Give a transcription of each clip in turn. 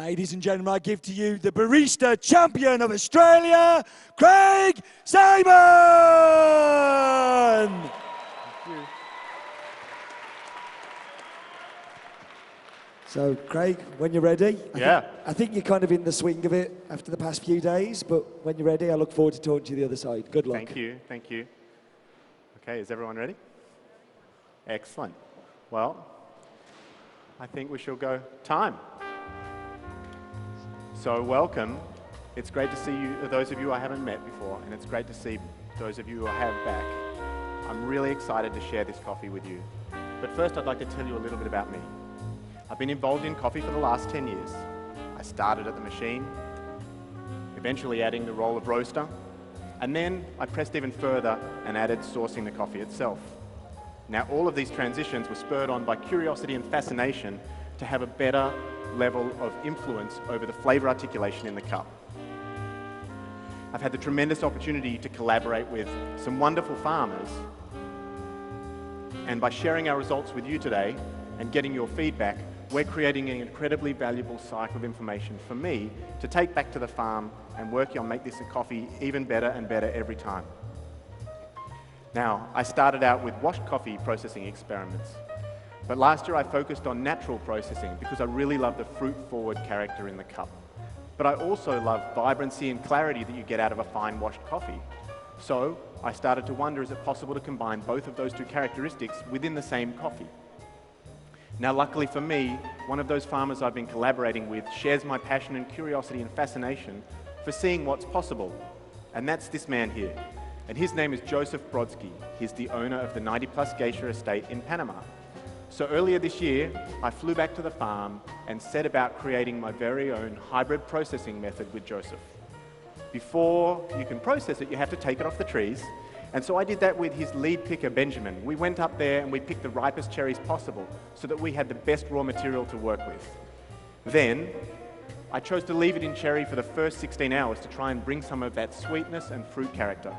Ladies and gentlemen, I give to you the barista champion of Australia, Craig Simon! Thank you. So, Craig, when you're ready, I think you're kind of in the swing of it after the past few days, but when you're ready, I look forward to talking to you the other side. Good luck. Thank you, thank you. Okay, is everyone ready? Excellent. Well, I think we shall go time. So welcome. It's great to see you, those of you I haven't met before, and it's great to see those of you who I have back. I'm really excited to share this coffee with you. But first, I'd like to tell you a little bit about me. I've been involved in coffee for the last 10 years. I started at the machine, eventually adding the role of roaster, and then I pressed even further and added sourcing the coffee itself. Now, all of these transitions were spurred on by curiosity and fascination to have a better level of influence over the flavor articulation in the cup. I've had the tremendous opportunity to collaborate with some wonderful farmers, and by sharing our results with you today and getting your feedback, we're creating an incredibly valuable cycle of information for me to take back to the farm and work on make this a coffee even better and better every time. Now, I started out with washed coffee processing experiments, but last year I focused on natural processing because I really love the fruit-forward character in the cup. But I also love vibrancy and clarity that you get out of a fine washed coffee. So I started to wonder, is it possible to combine both of those two characteristics within the same coffee? Now, luckily for me, one of those farmers I've been collaborating with shares my passion and curiosity and fascination for seeing what's possible. And that's this man here. And his name is Joseph Brodsky. He's the owner of the 90+ Geisha estate in Panama. So earlier this year, I flew back to the farm and set about creating my very own hybrid processing method with Joseph. Before you can process it, you have to take it off the trees. And so I did that with his lead picker, Benjamin. We went up there and we picked the ripest cherries possible so that we had the best raw material to work with. Then, I chose to leave it in cherry for the first 16 hours to try and bring some of that sweetness and fruit character.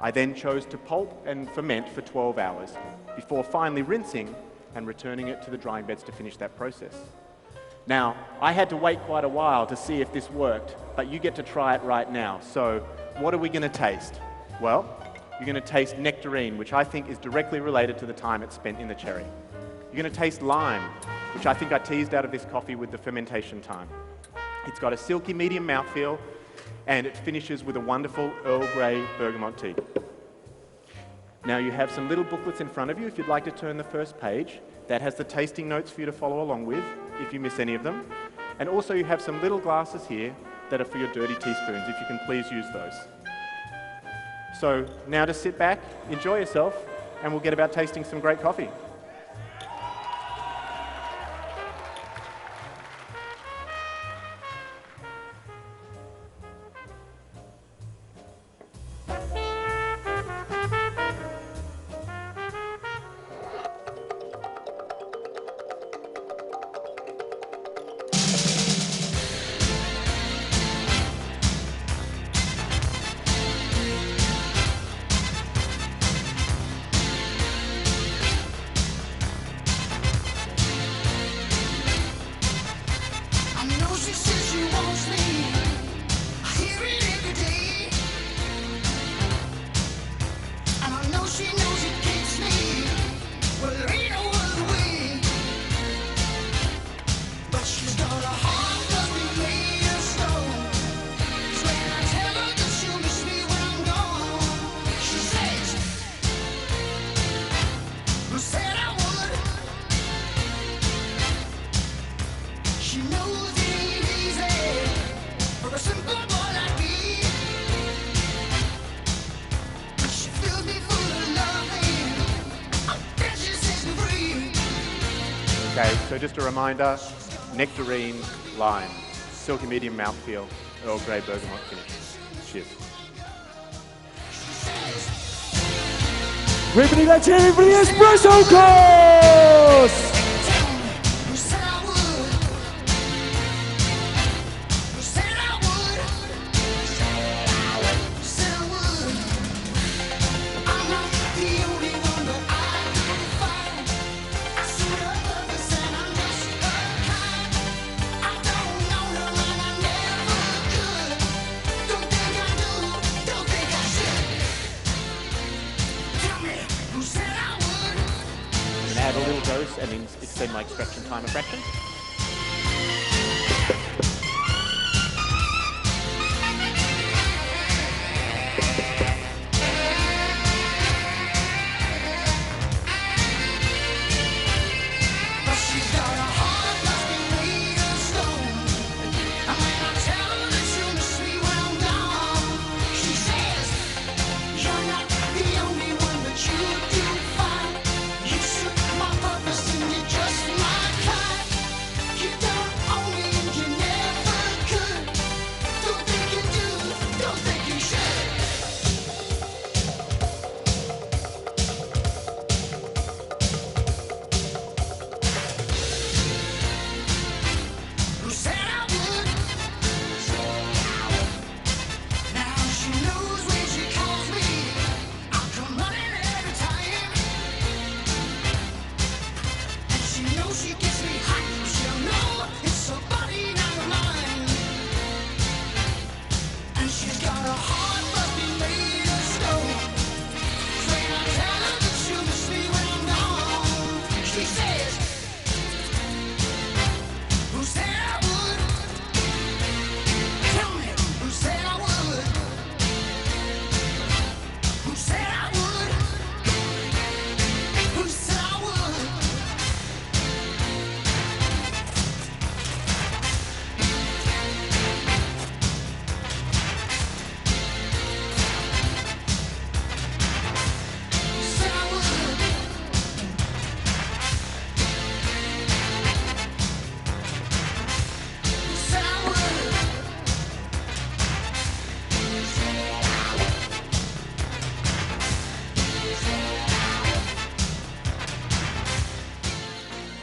I then chose to pulp and ferment for 12 hours before finally rinsing and returning it to the drying beds to finish that process. Now, I had to wait quite a while to see if this worked, but you get to try it right now. So, what are we going to taste? Well, you're going to taste nectarine, which I think is directly related to the time it's spent in the cherry. You're going to taste lime, which I think I teased out of this coffee with the fermentation time. It's got a silky medium mouthfeel, and it finishes with a wonderful Earl Grey bergamot tea. Now you have some little booklets in front of you if you'd like to turn the first page. That has the tasting notes for you to follow along with if you miss any of them. And also you have some little glasses here that are for your dirty teaspoons, if you can please use those. So now to sit back, enjoy yourself, and we'll get about tasting some great coffee. Okay, so just a reminder, nectarine, lime, silky medium mouthfeel, Earl Grey bergamot finish. Cheers. Everybody, let's hear it for the espresso course! seconds, extend my extraction time a fraction.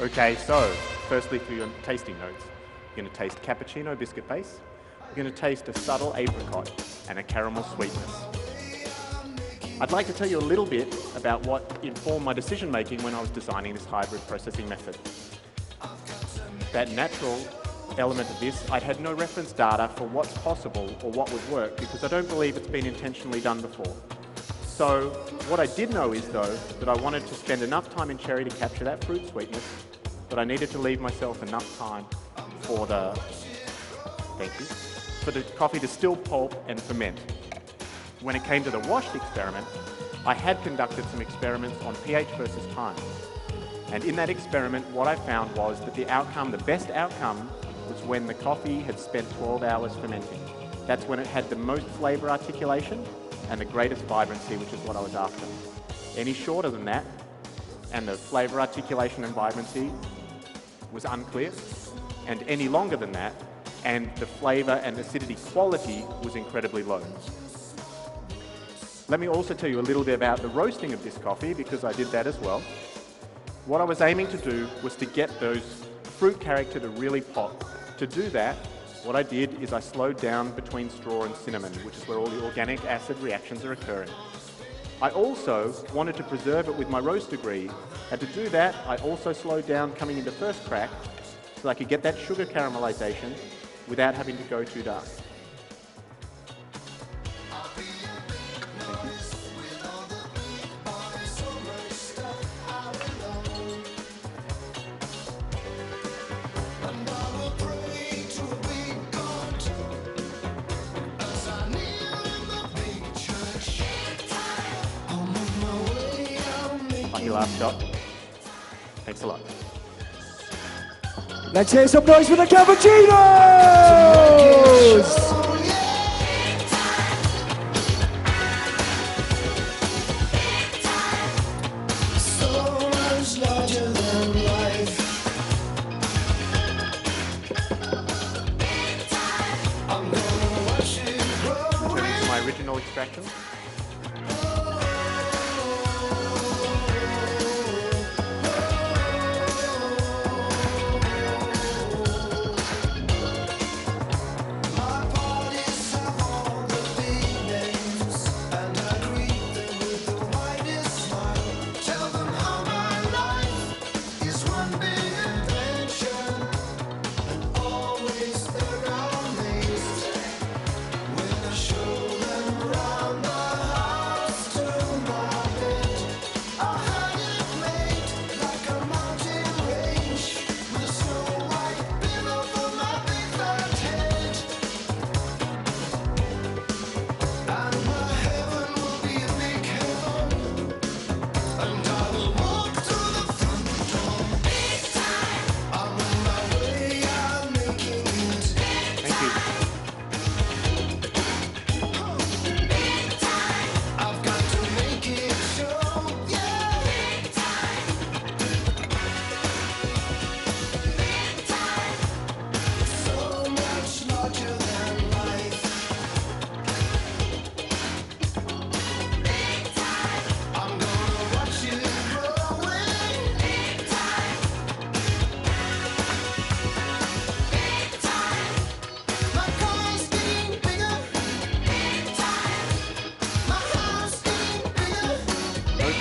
Okay, so firstly for your tasting notes, you're going to taste cappuccino biscuit base, you're going to taste a subtle apricot and a caramel sweetness. I'd like to tell you a little bit about what informed my decision making when I was designing this hybrid processing method. That natural element of this, I'd had no reference data for what's possible or what would work because I don't believe it's been intentionally done before. So what I did know is though that I wanted to spend enough time in cherry to capture that fruit sweetness, but I needed to leave myself enough time for the coffee to still pulp and ferment. When it came to the washed experiment, I had conducted some experiments on pH versus time. And in that experiment, what I found was that the best outcome was when the coffee had spent 12 hours fermenting. That's when it had the most flavor articulation and the greatest vibrancy, which is what I was after. Any shorter than that, and the flavor articulation and vibrancy was unclear, and any longer than that, and the flavor and acidity quality was incredibly low. Let me also tell you a little bit about the roasting of this coffee, because I did that as well. What I was aiming to do was to get those fruit character to really pop. To do that, what I did is I slowed down between straw and cinnamon, which is where all the organic acid reactions are occurring. I also wanted to preserve it with my roast degree, and to do that, I also slowed down coming into first crack so I could get that sugar caramelization without having to go too dark. Lucky last shot. Thanks a lot. Let's hear some noise for the cappuccinos! Returning to my original extraction. Show them around the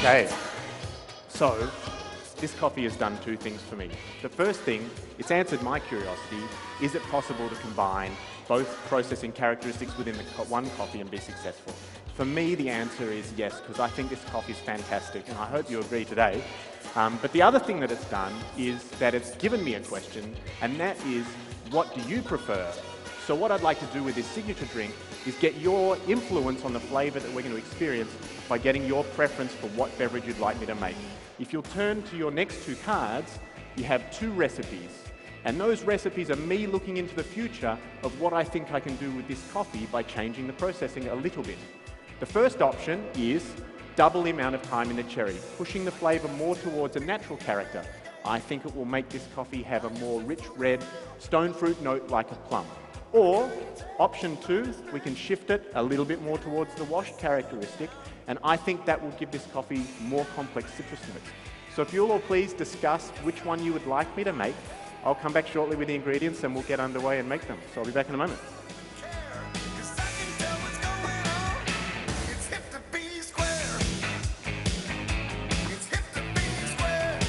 Okay, so this coffee has done two things for me. The first thing, it's answered my curiosity, is it possible to combine both processing characteristics within the one coffee and be successful? For me, the answer is yes, because I think this coffee is fantastic, and I hope you agree today. But the other thing that it's done is that it's given me a question, and that is, what do you prefer? So what I'd like to do with this signature drink is get your influence on the flavour that we're going to experience by getting your preference for what beverage you'd like me to make. If you'll turn to your next two cards, you have two recipes. And those recipes are me looking into the future of what I think I can do with this coffee by changing the processing a little bit. The first option is double the amount of time in the cherry, pushing the flavour more towards a natural character. I think it will make this coffee have a more rich red stone fruit note like a plum. Or, option two, we can shift it a little bit more towards the washed characteristic, and I think that will give this coffee more complex citrus notes. So if you'll all please discuss which one you would like me to make, I'll come back shortly with the ingredients and we'll get underway and make them. So I'll be back in a moment.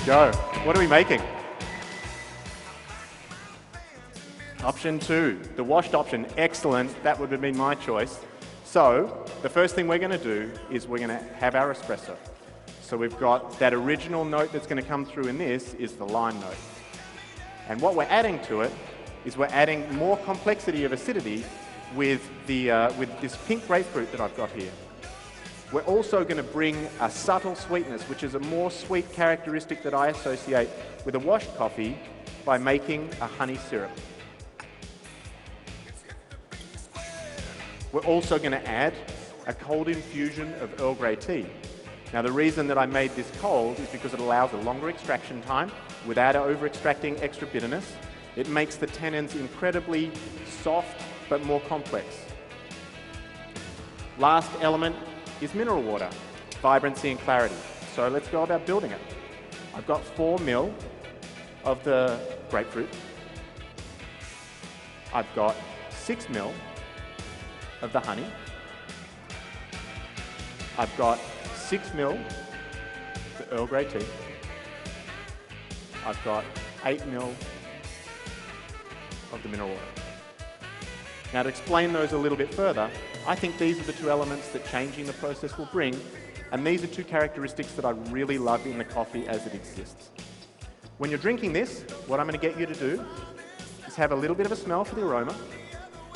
Go. What are we making? Option two, the washed option. Excellent. That would have been my choice. So the first thing we're going to do is we're going to have our espresso. So we've got that original note that's going to come through in this is the lime note. And what we're adding to it is we're adding more complexity of acidity with this pink grapefruit that I've got here. We're also going to bring a subtle sweetness, which is a more sweet characteristic that I associate with a washed coffee by making a honey syrup. We're also going to add a cold infusion of Earl Grey tea. Now the reason that I made this cold is because it allows a longer extraction time without over-extracting extra bitterness. It makes the tannins incredibly soft but more complex. Last element is mineral water, vibrancy and clarity. So let's go about building it. I've got 4 ml of the grapefruit. I've got 6 ml of the honey. I've got 6 ml the Earl Grey tea. I've got 8 ml of the mineral water. Now to explain those a little bit further, I think these are the two elements that changing the process will bring, and these are two characteristics that I really love in the coffee as it exists. When you're drinking this, what I'm going to get you to do is have a little bit of a smell for the aroma.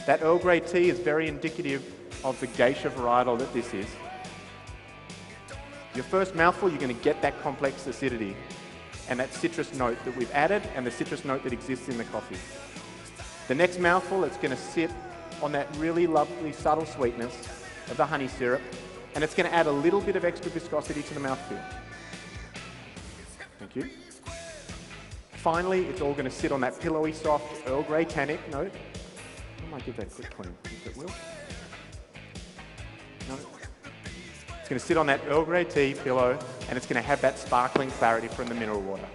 That Earl Grey tea is very indicative of the geisha varietal that this is. Your first mouthful, you're going to get that complex acidity and that citrus note that we've added and the citrus note that exists in the coffee. The next mouthful, it's going to sit on that really lovely subtle sweetness of the honey syrup, and it's going to add a little bit of extra viscosity to the mouthfeel. Thank you. Finally, it's all going to sit on that pillowy, soft Earl Grey tannic note. I might give that a quick clean, if it will. No. It's going to sit on that Earl Grey tea pillow, and it's going to have that sparkling clarity from the mineral water.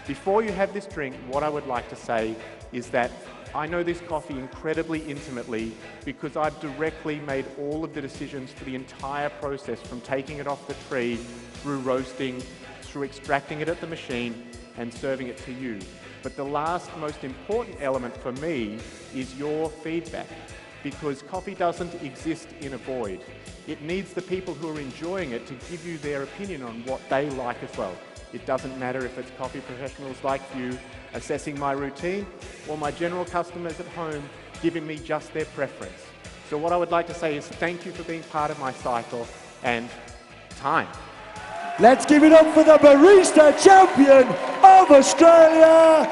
Before you have this drink, what I would like to say is that I know this coffee incredibly intimately because I've directly made all of the decisions for the entire process, from taking it off the tree, through roasting, through extracting it at the machine, and serving it to you. But the last most important element for me is your feedback, because coffee doesn't exist in a void. It needs the people who are enjoying it to give you their opinion on what they like as well. It doesn't matter if it's coffee professionals like you assessing my routine or my general customers at home giving me just their preference. So what I would like to say is thank you for being part of my cycle, and time. Let's give it up for the barista champion of Australia,